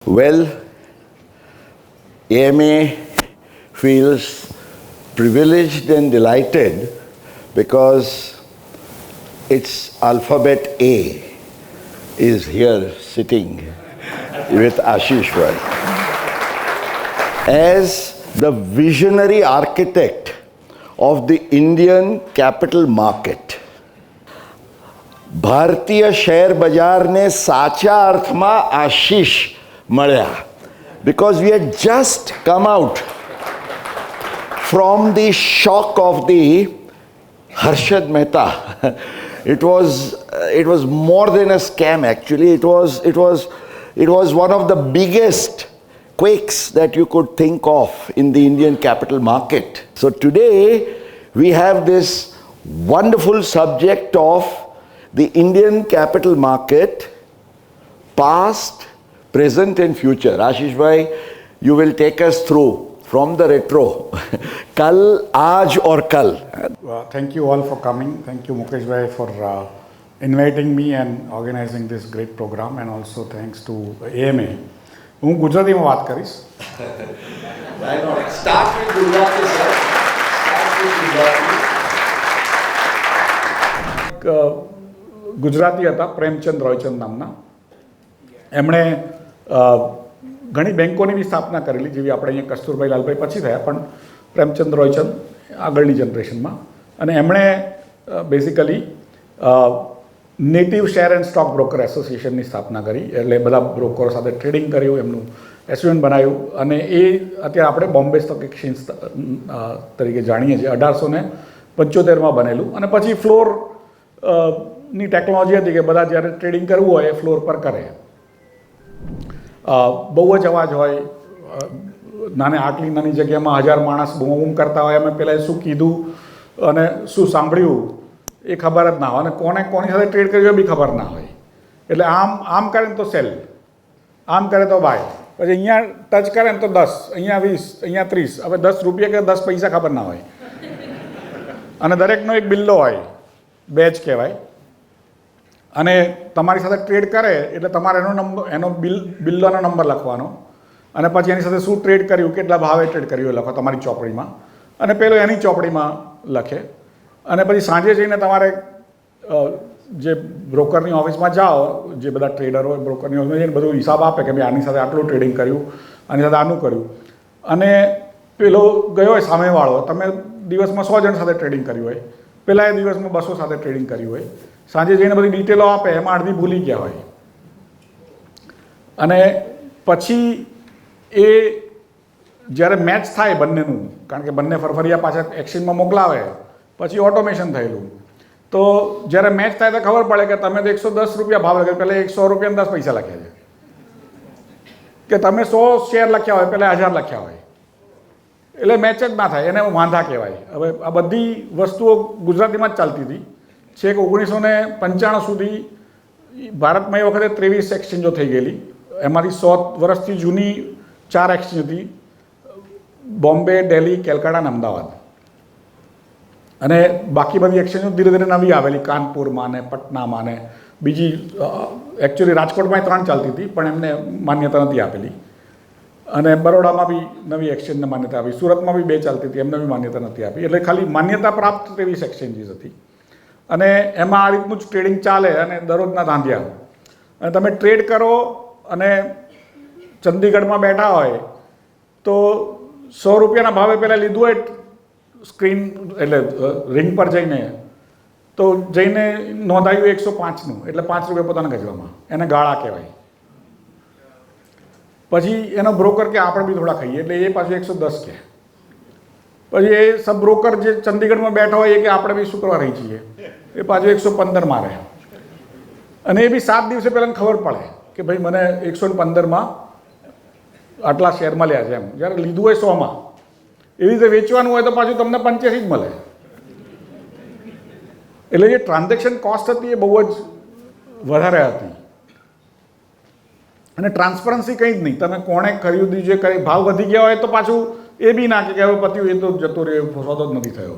Well, AMA feels privileged and delighted because its alphabet A is here sitting with Ashish Bhai. As the visionary architect of the Indian capital market, ભારતીય share બજારને સાચા અર્થમાં આશીષ મળ્યા because we had just come out from the shock of the Harshad Mehta. It was more than a scam actually. It was one of the biggest quakes that you could think of in the Indian capital market. So today we have this wonderful subject of the Indian capital market, past, present and future. Ashish bhai, you will take us through from the retro. Kal, aaj aur kal. Thank you all for coming. Thank you Mukesh bhai for inviting me and organizing this great program, and also thanks to AMA. હું ગુજરાતીમાં વાત કરીશ. Why not? Start with Gujarati, sir. Start with Gujarati. Gujarati હતા પ્રેમચંદ રોયચંદ નામના. એમણે ઘણી બેંકોની બી સ્થાપના કરેલી, જેવી આપણે અહીંયા કસ્તુરભાઈ લાલભાઈ પછી થયા, પણ પ્રેમચંદ રોયચંદ આગળની જનરેશનમાં. અને એમણે basically native share and stock broker એસોસિએશનની સ્થાપના કરી, એટલે બધા બ્રોકરો સાથે ટ્રેડિંગ કર્યું, એમનું એસોસિએશન બનાવ્યું, અને એ અત્યારે આપણે બોમ્બે સ્ટોક એક્સચેન્જ તરીકે જાણીએ છીએ. 1875માં બનેલું. અને પછી ફ્લોર ની ટેકનોલોજી હતી કે બધા જ્યારે ટ્રેડિંગ કરવું હોય એ ફ્લોર પર કરે. બહુ જ અવાજ હોય, આટલી નાની જગ્યામાં 1000 માણસ બૂમ કરતા હોય, અમે પહેલાં શું કીધું અને શું સાંભળ્યું એ ખબર જ ના હોય, અને કોની સાથે ટ્રેડ કર્યું એ બી ખબર ના હોય. એટલે આમ કરે ને તો સેલ, આમ કરે તો બાય, પછી અહીંયા ટચ કરે ને તો 10, અહીંયા 20, અહીંયા 30. હવે 10 રૂપિયા કે 10 પૈસા ખબર ના હોય. અને દરેકનો એક બિલ્લો હોય, બેચ કહેવાય. અને તમારી સાથે ટ્રેડ કરે એટલે તમારે એનો બિલ્લોનો નંબર લખવાનો, અને પછી એની સાથે શું ટ્રેડ કર્યું, કેટલા ભાવે ટ્રેડ કર્યું એ લખો તમારી ચોપડીમાં, અને પેલો એની ચોપડીમાં લખે. અને પછી સાંજે જઈને તમારે જે બ્રોકરની ઓફિસમાં જાઓ, જે બધા ટ્રેડર હોય બ્રોકરની ઓફિસમાં જઈને બધું હિસાબ આપે કે ભાઈ આની સાથે આટલું ટ્રેડિંગ કર્યું, આની સાથે આનું કર્યું. અને પેલો ગયો હોય સામેવાળો, તમે દિવસમાં 100 જણ સાથે ટ્રેડિંગ કર્યું હોય, પહેલાં એ દિવસમાં 200 સાથે ટ્રેડિંગ કર્યું હોય, સાંજે જઈને બધી ડિટેલો આપે, એમાં અડધી ભૂલી ગયા હોય. અને પછી એ જ્યારે મેચ થાય બંનેનું, કારણ કે બંને ફરફરિયા પાછા એક્સચેન્જમાં મોકલાવે, પછી ઓટોમેશન થયેલું, તો જ્યારે મેચ થાય તો ખબર પડે કે તમે તો 110 રૂપિયા ભાવ લખ્યો, પહેલાં 100 રૂપિયા 10 પૈસા લખ્યા છે, કે તમે 100 શેર લખ્યા હોય, પહેલાં 1000 લખ્યા હોય. એટલે મેચ જ ના થાય, એને વાંધા કહેવાય. હવે આ બધી વસ્તુઓ ગુજરાતીમાં જ ચાલતી હતી. છેક 1995 સુધી ભારતમાં એ વખતે 23 એક્સચેન્જો થઈ ગયેલી. એમાંથી 100 વર્ષથી જૂની 4 એક્સચેન્જ હતી, બોમ્બે, દિલ્હી, કેલકાટા અને અમદાવાદ. અને બાકી બધી એક્સચેન્જો ધીરે ધીરે નવી આવેલી, કાનપુરમાં ને પટનામાં ને બીજી. એકચ્યુઅલી રાજકોટમાં 3 ચાલતી હતી, પણ એમને માન્યતા નથી આપેલી. અને બરોડામાં બી નવી એક્સચેન્જને માન્યતા આપી, સુરતમાં બી 2 ચાલતી હતી, એમને બી માન્યતા નથી આપી. એટલે ખાલી માન્યતા પ્રાપ્ત 23 એક્સચેન્જીસ હતી. અને એમાં આ રીતનું જ ટ્રેડિંગ ચાલે, અને દરરોજના ધાંધિયા. અને તમે ટ્રેડ કરો અને ચંદીગઢમાં બેઠા હોય તો 100 રૂપિયાના ભાવે પહેલાં લીધું હોય સ્ક્રીન, એટલે રિંગ પર જઈને, તો જઈને નોંધાયું 105નું, એટલે 5 રૂપિયા પોતાના ગજવામાં, એને ગાળા કહેવાય. પછી એનો બ્રોકર કે આપણે બી થોડા ખાઈએ, એટલે એ પાછું 110 કહે. પછી એ સબ બ્રોકર જે ચંદીગઢમાં બેઠા હોય એ કે આપણે બી શું કરવા રહી છીએ, એ પાછું 115 મારે. અને એ બી 7 દિવસે પહેલાં ખબર પડે કે ભાઈ મને 115માં આટલા શેર મળ્યા છે એમ. જ્યારે લીધું હોય 100માં, એવી રીતે વેચવાનું હોય તો પાછું તમને 85 જ મળે. એટલે જે ટ્રાન્ઝેક્શન કોસ્ટ હતી એ બહુ જ વધારે હતી. અને ટ્રાન્સપરન્સી કંઈ જ નહીં. તમે કોણે ખરીદ્યું છે, કઈ ભાવ વધી ગયા હોય તો પાછું એ બી ના કે હવે પત્યું, એ તો જતો રહે, સોદો જ નથી થયો.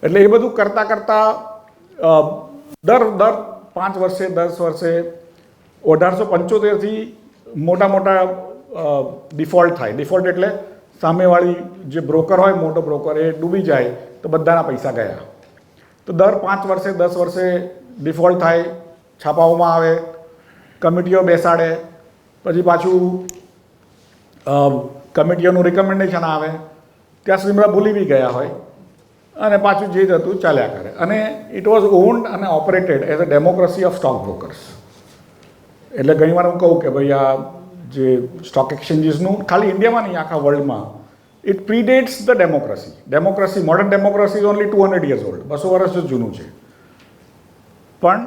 એટલે એ બધું કરતાં કરતાં દર 5 વર્ષે 10 વર્ષે 1875થી મોટા મોટા ડિફોલ્ટ થાય. ડિફોલ્ટ એટલે સામેવાળી જે બ્રોકર હોય, મોટો બ્રોકર, એ ડૂબી જાય તો બધાના પૈસા ગયા. તો દર 5 વર્ષે 10 વર્ષે ડિફોલ્ટ થાય, છાપાઓમાં આવે, કમિટીઓ બેસાડે, પછી પાછું કમિટીઓનું રિકમેન્ડેશન આવે, ત્યાં સુધી બધા ભૂલી બી ગયા હોય અને પાછું જે હતું ચાલ્યા કરે. અને ઇટ વોઝ ઓન્ડ અને operated as a democracy of stock brokers. એટલે ઘણીવાર હું કહું કે ભાઈ આ જે સ્ટોક એક્સચેન્જીસનું ખાલી ઇન્ડિયામાં નહીં, આખા વર્લ્ડમાં it predates the democracy. Democracy, modern democracy is only 200 years old, 200 વર્ષ જ જૂનું છે. પણ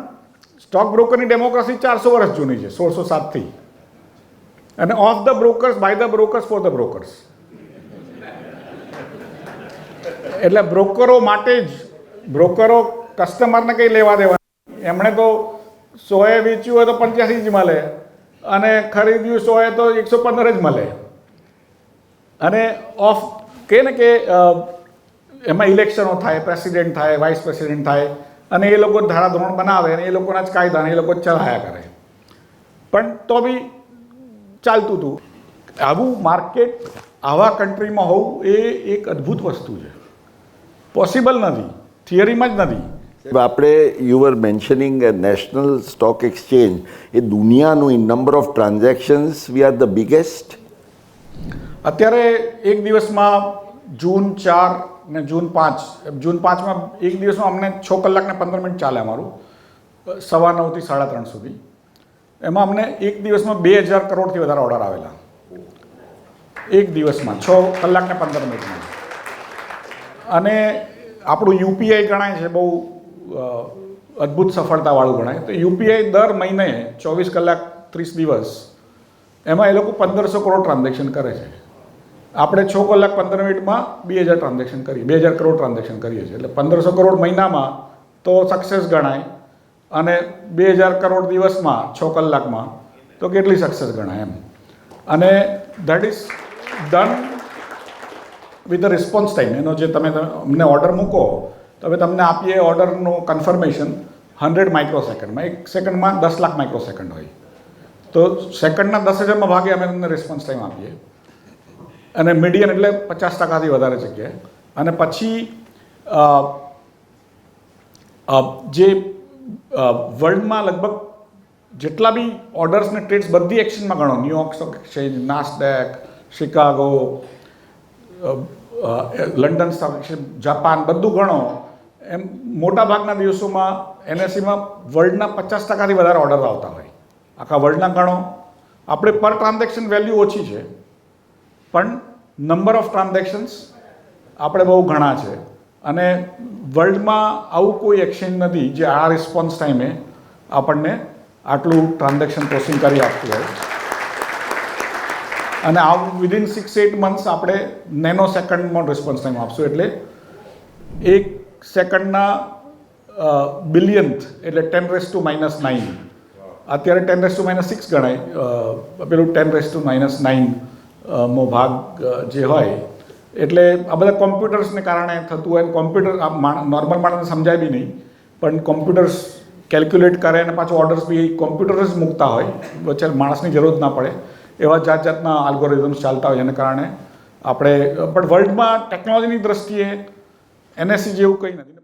સ્ટોક બ્રોકરની ડેમોક્રેસી 400 વર્ષ જૂની છે, 1607થી. અને of the brokers, by the brokers, for the brokers. એટલે બ્રોકરો માટે જ, બ્રોકરો કસ્ટમરને કંઈ લેવા દેવા, એમણે તો 100 વેચ્યું હોય તો 85 જ મળે, અને ખરીદ્યું 100 તો 115 જ મળે. અને ઓફ કહે ને કે એમાં ઇલેક્શનો થાય, પ્રેસિડેન્ટ થાય, વાઇસ પ્રેસિડેન્ટ થાય, અને એ લોકો ધારાધોરણ બનાવે અને એ લોકોના જ કાયદા એ લોકો ચલાવ્યા કરે. પણ તો બી ચાલતું હતું. આવું માર્કેટ આવા કન્ટ્રીમાં હોવું એ એક અદ્ભુત વસ્તુ છે. પોસિબલ નથી, થિયરીમાં જ નથી. આપણે you were mentioning national stock exchange, એ દુનિયાનું in number of transactions we are the biggest. અત્યારે એક દિવસમાં જૂન 4 ને જૂન 5, જૂન 5માં એક દિવસમાં અમને 6 કલાક ને 15 મિનિટ ચાલે અમારું, 9:30 થી 3:30 સુધી. એમાં અમને એક દિવસમાં 2000 કરોડથી વધારે ઓર્ડર આવેલા, એક દિવસમાં 6 કલાક ને 15 મિનિટમાં. અને આપણું યુપીઆઈ ગણાય છે બહુ અદ્ભુત સફળતાવાળું ગણાય. તો યુપીઆઈ દર મહિને 24 કલાક 30 દિવસ એમાં એ લોકો 1500 કરોડ ટ્રાન્ઝેક્શન કરે છે. આપણે 6 કલાક 15 મિનિટમાં 2000 ટ્રાન્ઝેક્શન કરીએ, 2000 કરોડ ટ્રાન્ઝેક્શન કરીએ છીએ. એટલે 1500 કરોડ મહિનામાં તો સક્સેસ ગણાય, અને 2000 કરોડ દિવસમાં 6 કલાકમાં તો કેટલી સક્સેસ ગણાય એમ. અને that is done with the response time. એનો જે તમે અમને ઓર્ડર મૂકો તો હવે તમને આપીએ ઓર્ડરનું કન્ફર્મેશન 100 માઇક્રોસેકન્ડમાં. 1 સેકન્ડમાં 10 લાખ માઇક્રોસેકન્ડ હોય, તો સેકન્ડના 10,000માં ભાગે અમે તમને રિસ્પોન્સ ટાઈમ આપીએ. અને મીડિયન એટલે 50%થી વધારે જગ્યાએ. અને પછી જે વર્લ્ડમાં લગભગ જેટલા બી ઓર્ડર્સ ને ટ્રેડ્સ બધી એક્સચેન્જમાં ગણો, New York stock exchange, Nasdaq, Chicago, London stock exchange, Japan, બધું ગણો, એમ મોટા ભાગના દિવસોમાં એનએસસીમાં વર્લ્ડના 50%થી વધારે ઓર્ડર આવતા હોય. આખા વર્લ્ડના ગણો. આપણે પર ટ્રાન્ઝેક્શન વેલ્યુ ઓછી છે, પણ નંબર ઓફ ટ્રાન્ઝેક્શન્સ આપણે બહુ ઘણા છે. અને વર્લ્ડમાં આવું કોઈ એક્સચેન્જ નથી જે આ રિસ્પોન્સ ટાઈમે આપણને આટલું ટ્રાન્ઝેક્શન પ્રોસેસિંગ કરી આપતું હોય. અને આ વિધિન 6-8 મંથ્સ આપણે નેનો સેકન્ડમાં રિસ્પોન્સ ટાઈમ આપશું. એટલે 1 સેકન્ડના બિલિયન્થ એટલે 10⁻⁹. અત્યારે 10⁻⁶ ગણાય, પેલું 10⁻⁹ મો ભાગ જે હોય. એટલે આ બધા કોમ્પ્યુટર્સને કારણે થતું હોય. કોમ્પ્યુટર નોર્મલ માણસને સમજાય બી નહીં, પણ કોમ્પ્યુટર્સ કેલ્ક્યુલેટ કરે અને પાછું ઓર્ડર્સ બી કોમ્પ્યુટર્સ જ મૂકતા હોય, વચ્ચે માણસની જરૂર ના પડે એવા જાતના આલ્ગોરિધમ્સ ચાલતા હોય. જેને કારણે આપણે પણ વર્લ્ડમાં ટેકનોલોજીની દ્રષ્ટિએ એનએસસી જેવું કંઈ નથી.